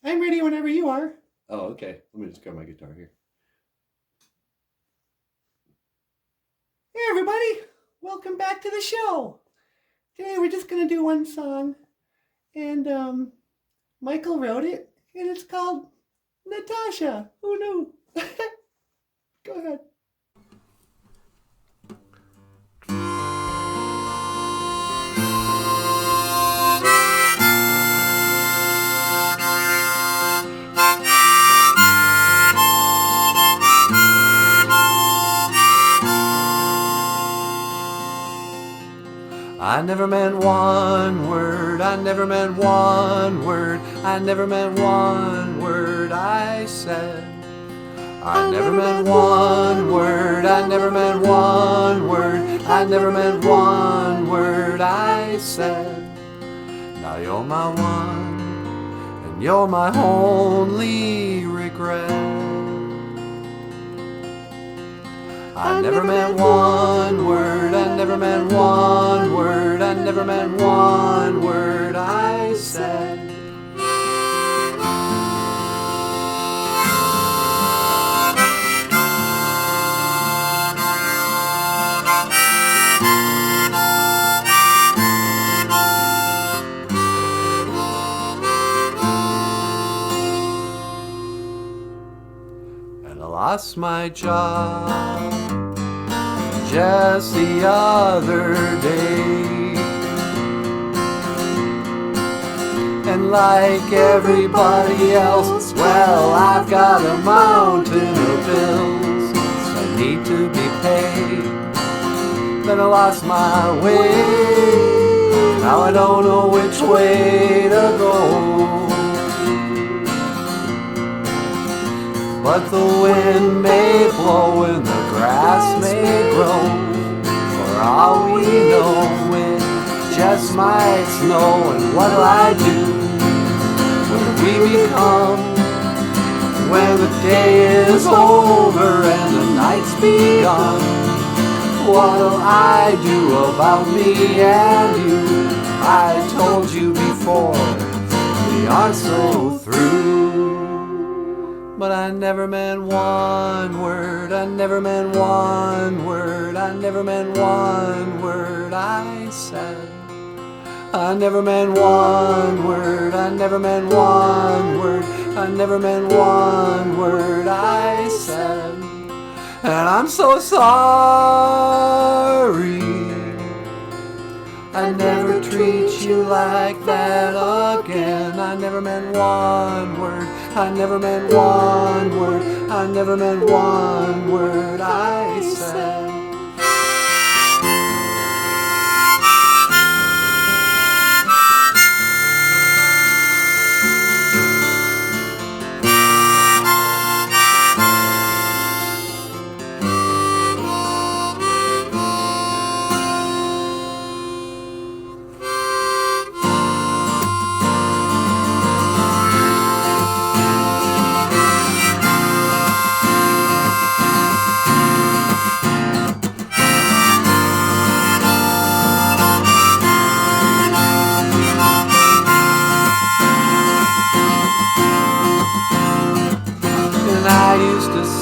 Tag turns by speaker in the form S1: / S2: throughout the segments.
S1: I'm ready whenever you are.
S2: Oh, okay. Let me just grab my guitar here.
S1: Hey, everybody. Welcome back to the show. Today we're just going to do one song. And Michael wrote it, and it's called Natasha. Who knew? Go ahead.
S2: I never meant one word, I never meant one word, I never meant one word I said. I never meant one word, I never meant one word, I never meant one word I said. Now you're my one, and you're my only regret. I never meant one word, I never meant one word, I never meant one word I said. And I lost my job just the other day, and like everybody else, well, I've got a mountain of bills that need to be paid. Then I lost my way, now I don't know which way to go. But the wind may blow and the grass may grow. For all we know, it just might snow. And what'll I do? What do we become when the day is over and the night's begun? What'll I do about me and you? I told you before, we aren't so through. But I never meant one word, I never meant one word, I never meant one word I said. I never meant one word, I never meant one word, I never meant one word I said. And I'm so sorry, I never treat you like that again. I never meant one word, I never meant one word, I never meant one word I said.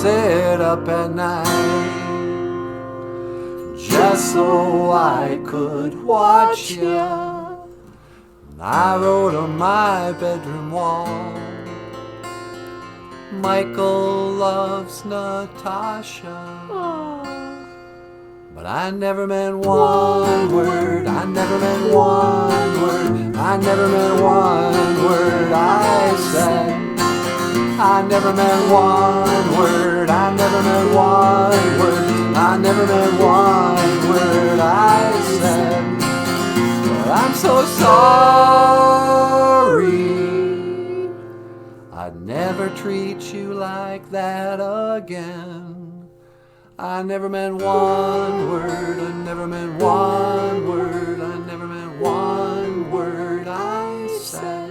S2: Sit up at night just so I could watch ya. I wrote on my bedroom wall, Michael loves Natasha. But I never meant one word, I never meant one word, I never meant one word I said. I never meant one word, I never meant one word, I never meant one word I said. But I'm so sorry, I'd never treat you like that again. I never meant one word, I never meant one word, I never meant one word I said.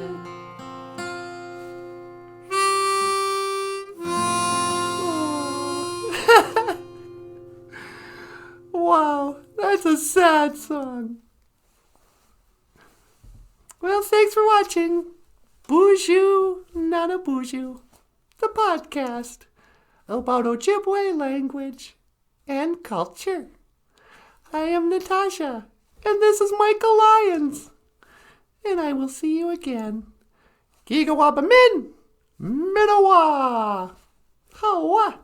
S1: Wow, that's a sad song. Well, thanks for watching. Boozhoo, not a Boozhoo, the podcast about Ojibwe language and culture. I am NATASHA, and this is Michael Lyons, and I will see you again. Gigawabamin, Minawa, Hawa.